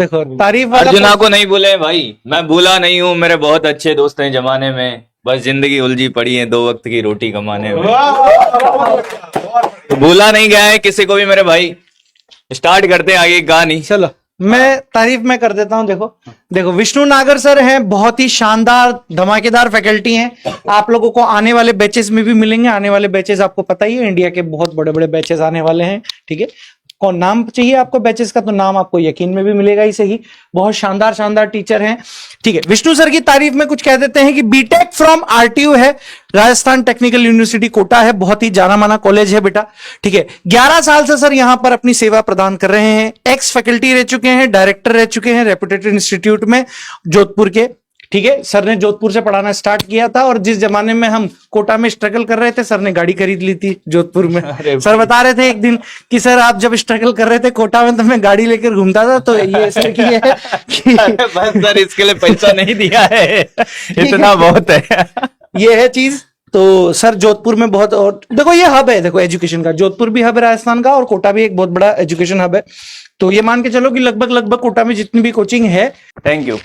देखो तारीफ वाला अर्जुना को नहीं भूले भाई, मैं भूला नहीं हूँ, मेरे बहुत अच्छे दोस्त हैं जमाने में, बस जिंदगी उलझी पड़ी है 2 वक्त की रोटी कमाने में। तो भूला नहीं गया है किसी को भी मेरे भाई। स्टार्ट करते हैं आगे की कहानी। चलो मैं तारीफ में कर देता हूं। देखो विष्णु नागर सर हैं, बहुत ही शानदार धमाकेदार फैकल्टी हैं। आप लोगों को आने वाले बैचेस में भी मिलेंगे। आने वाले बैचेस आपको पता ही है, इंडिया के बहुत बड़े बड़े बैचेस आने वाले हैं। ठीक है, कौन नाम चाहिए आपको बैचेस का, तो नाम आपको यकीन में भी मिलेगा ही सही। बहुत शानदार शानदार टीचर हैं। ठीक है, विष्णु सर की तारीफ में कुछ कह देते हैं कि बीटेक फ्रॉम आरटीयू है, राजस्थान टेक्निकल यूनिवर्सिटी कोटा है, बहुत ही जाना माना कॉलेज है बेटा। ठीक है, 11 साल से सर यहां पर अपनी सेवा प्रदान कर रहे हैं। एक्स फैकल्टी रह चुके हैं, डायरेक्टर रह चुके हैं रेपुटेड इंस्टीट्यूट में जोधपुर के। ठीक है, सर ने जोधपुर से पढ़ाना स्टार्ट किया था, और जिस जमाने में हम कोटा में स्ट्रगल कर रहे थे, सर ने गाड़ी खरीद ली थी जोधपुर में। सर बता रहे थे एक दिन कि सर आप जब स्ट्रगल कर रहे थे कोटा में तो मैं गाड़ी लेकर घूमता था। तो ये सर की है कि बस सर इसके लिए पैसा नहीं दिया है, इतना बहुत है। ये है चीज। तो सर जोधपुर में बहुत, और देखो ये हब है, देखो एजुकेशन का, जोधपुर भी हब है राजस्थान का, और कोटा भी एक बहुत बड़ा एजुकेशन हब है। तो ये मान के चलो कि लगभग कोटा में जितनी भी कोचिंग है। Thank you.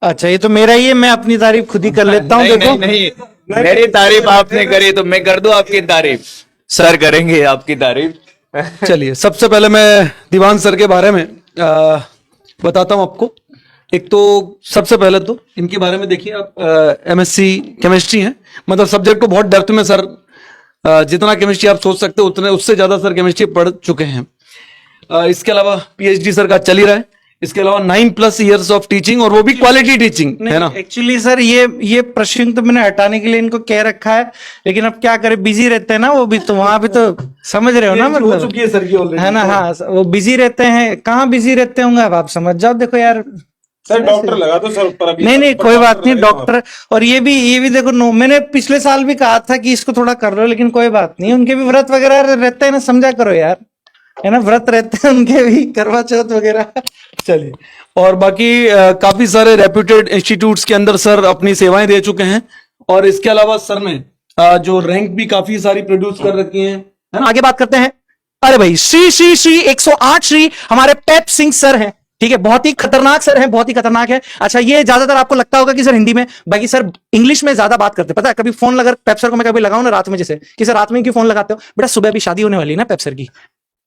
अच्छा, ये तो मेरा ही है, मैं अपनी तारीफ खुद ही कर लेता हूँ। देखो नहीं, मेरी तारीफ आपने करी तो मैं कर दूं आपकी तारीफ? सर करेंगे आपकी तारीफ। चलिए, सबसे पहले मैं दीवान सर के बारे में बताता हूं आपको। एक तो सबसे पहले तो इनके बारे में देखिए आप, एमएससी केमिस्ट्री हैं, मतलब सब्जेक्ट को बहुत डेप्थ में सर, जितना केमिस्ट्री आप सोच सकते हो उतने उससे ज्यादा सर केमिस्ट्री पढ़ चुके हैं। इसके अलावा पीएचडी सर का चल ही रहा है। इसके अलावा 9+ ईयर्स ऑफ टीचिंग, और वो भी क्वालिटी टीचिंग है ना। एक्चुअली सर ये प्रश्न तो मैंने हटाने के लिए इनको कह रखा है, लेकिन अब क्या करें, बिजी रहते हैं ना वो भी, तो वहां भी तो समझ रहे हो ना, मतलब हो चुकी है सर की ऑलरेडी, है ना। हाँ, वो बिजी रहते हैं, कहाँ बिजी रहते होंगे अब आप समझ जाओ। देखो यार सर डॉक्टर लगा दो सर पर अभी। नहीं कोई बात नहीं, डॉक्टर। और ये भी देखो मैंने पिछले साल भी कहा था कि इसको थोड़ा कर लो, लेकिन कोई बात नहीं, उनके भी व्रत वगैरह रहते हैं ना, समझा करो यार, है ना, व्रत रहते हैं उनके भी, करवा चौथ वगैरह। चलिए, और बाकी काफी सारे रेप्यूटेड इंस्टीट्यूट्स के अंदर सर अपनी सेवाएं दे चुके हैं। और इसके अलावा सर ने जो रैंक भी काफी सारी प्रोड्यूस कर रखी है ना। आगे बात करते हैं। अरे भाई श्री 108 श्री हमारे पेप सिंह सर हैं। ठीक है, बहुत ही खतरनाक सर हैं, बहुत ही खतरनाक है। अच्छा, ये ज्यादातर आपको लगता होगा कि सर हिंदी में, बाकी सर इंग्लिश में ज्यादा बात करते हैं। पता है, कभी फोन लगा पेप सर को मैं कभी लगाऊं ना रात में, जैसे कि सर रात में क्यों फोन लगाते हो बेटा, सुबह भी शादी होने वाली है ना पेप सर की।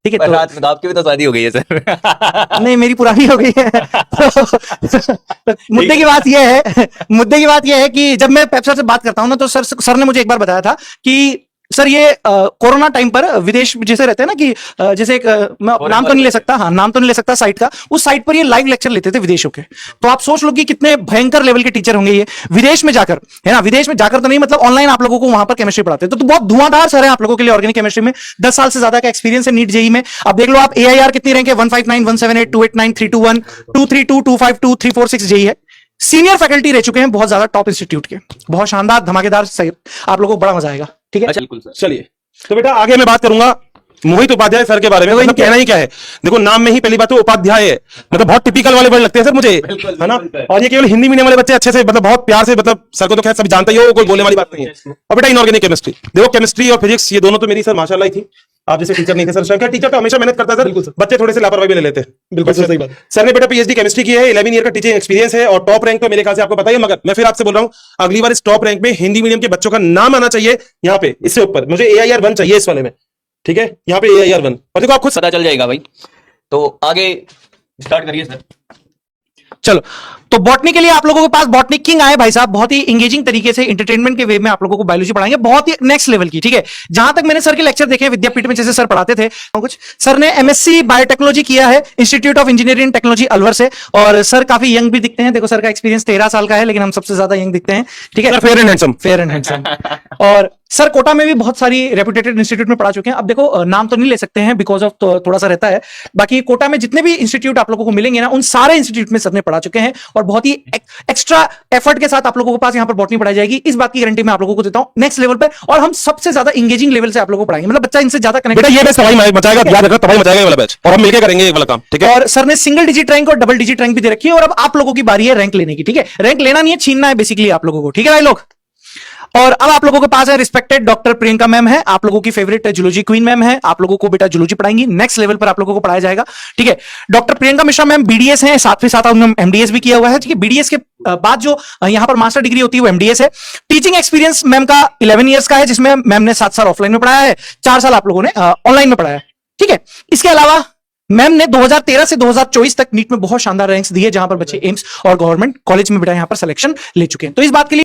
ठीक है, तो रात में तो आपकी भी तो शादी हो गई है सर। नहीं, मेरी पुरानी हो गई है। तो मुद्दे की बात यह है कि जब मैं पेप सर से बात करता हूं ना, तो सर ने मुझे एक बार बताया था कि सर ये कोरोना टाइम पर विदेश जैसे रहते हैं ना कि जैसे एक मैं नाम तो नहीं ले सकता, हाँ नाम तो नहीं ले सकता साइट का, उस साइट पर ये लाइव लेक्चर लेते थे विदेशों के। तो आप सोच लो कि कितने भयंकर लेवल के टीचर होंगे ये विदेश में जाकर, है ना। विदेश में जाकर तो नहीं, मतलब ऑनलाइन आप लोगों को वहां पर केमिस्ट्री पढ़ाते हैं। तो बहुत धुआंधार सर है आप लोगों के लिए ऑर्गेनिक केमिस्ट्री में। 10 साल से ज्यादा का एक्सपीरियंस है नीट जेई में। अब देख लो आप AIR कितनी रैंक है, 159, 178, 289, 321, 232, 252, 346 जेई है। सीनियर फैकल्टी रह चुके हैं बहुत ज्यादा टॉप इंस्टीट्यूट के। बहुत शानदार धमाकेदार, आप लोगों को बड़ा मजा आएगा। ठीक है, अच्छा, बिल्कुल सर। चलिए, तो बेटा आगे मैं बात करूंगा मोहित उपाध्याय सर के बारे में। मतलब कहना ही क्या है, देखो नाम में ही पहली बात तो उपाध्याय है, मतलब बहुत टिपिकल वाले वर्ड लगते हैं सर मुझे, है ना। और ये केवल हिंदी मीडियम वाले बच्चे अच्छे से, मतलब बहुत प्यार से, मतलब सर को तो खैर सब जानते ही हो, कोई बोलने वाली बात नहीं है। और बेटा इनऑर्गेनिक केमिस्ट्री, देखो केमिस्ट्री और फिजिक्स ये दोनों तो मेरी सर माशाल्लाह ही थी। आप जैसे टीचर नहीं थे सर, क्या टीचर तो हमेशा मेहनत करता है सर, बच्चे थोड़े से लापरवाही भी ले लेते हैं। बिल्कुल सही बात। सर ने बेटा पीएचडी केमिस्ट्री की है, 11 ईयर का टीचिंग एक्सपीरियंस है, और टॉप रैंक तो मेरे ख्याल से आपको पता ही है। मगर मैं फिर आपसे बोल रहा हूँ, अगली बार इस टॉप रैंक में हिंदी मीडियम के बच्चों का नाम आना चाहिए यहाँ पे, इससे ऊपर मुझे AIR 1 चाहिए इस वाले में। ठीक है, यहाँ पे AIR 1, और देखो आप खुद पता चल जाएगा भाई। तो आगे स्टार्ट करिए सर। चलो, तो बॉटनी के लिए आप लोगों के पास बॉटनी किंग आए भाई साहब, बहुत ही एंगेजिंग तरीके से इंटरटेनमेंट के वे में आप लोगों को बायोलॉजी पढ़ाएंगे, बहुत ही नेक्स्ट लेवल की। ठीक है, जहां तक मैंने सर के लेक्चर देखे विद्यापीठ में जैसे सर पढ़ाते थे कुछ, सर ने MSc बायोटेक्नोलॉजी किया है institute of engineering technology Alwar से। और सर काफी यंग भी दिखते हैं। देखो सर का एक्सपीरियंस 13 साल का है, लेकिन हम सबसे ज्यादा यंग दिखते हैं। ठीक है, फेयर एंड हैंडसम। और सर कोटा में भी बहुत सारी रेपुटेटेड इंस्टीट्यूट में पढ़ा चुके हैं। अब देखो नाम तो नहीं ले सकते हैं बिकॉज ऑफ थोड़ा सा रहता है, बाकी कोटा में जितने भी इंस्टीट्यूट आप लोगों को मिलेंगे ना, उन सारे इंस्टीट्यूट में सर ने पढ़ा चुके हैं, और बहुत ही एक्स्ट्रा एफर्ट के साथ आप लोगों के पास यहाँ पर बॉटनी पढ़ाई जाएगी, इस बात की गारंटी मैं आप लोगों को देता हूं नेक्स्ट लेवल पे। और हम सबसे ज्यादा इंगेजिंग लेवल से आप लोगों को पढ़ाएंगे, मतलब बच्चा इनसे ज्यादा कनेक्ट। बेटा ये बैच तबाही मचाएगा, याद रखना तबाही मचाएगा ये वाला बैच, और हम मिलकर करेंगे ये वाला काम। ठीक है, और सर ने सिंगल डिजिट रैंक और डबल डिजिट रैंक भी दे रखी है, और अब आप लोगों की बारी है रैंक लेने की। ठीक है, रैंक लेना नहीं है, छीनना है बेसिकली आप लोगों को। ठीक है भाई लोग, और अब आप लोगों के पास है रिस्पेक्टेड डॉक्टर प्रियंका मैम है, आप लोगों की फेवरेट जूलॉजी क्वीन मैम है, आप लोगों को बेटा जूलॉजी पढ़ाएंगी, नेक्स्ट लेवल पर आप लोगों को पढ़ाया जाएगा। ठीक है, doctor Priyanka Mishra ma'am BDS हैं, साथ ही साथ उन्होंने एमडीएस भी किया हुआ है। ठीक है, बीडीएस के बाद जो यहाँ पर मास्टर डिग्री होती है वो एमडीएस है। टीचिंग एक्सपीरियंस मैम का 11 ईयर्स का है, जिसमें मैम ने 7 साल ऑफलाइन में पढ़ाया है, 4 साल आप लोगों ने ऑनलाइन में पढ़ाया है। ठीक है, इसके अलावा मैम ने 2013 से 2024 तक नीट में बहुत शानदार रैंक्स दिए, जहां पर बच्चे एम्स और गवर्नमेंट कॉलेज में बेटा यहां पर सिलेक्शन ले चुके हैं। तो इस बात के लिए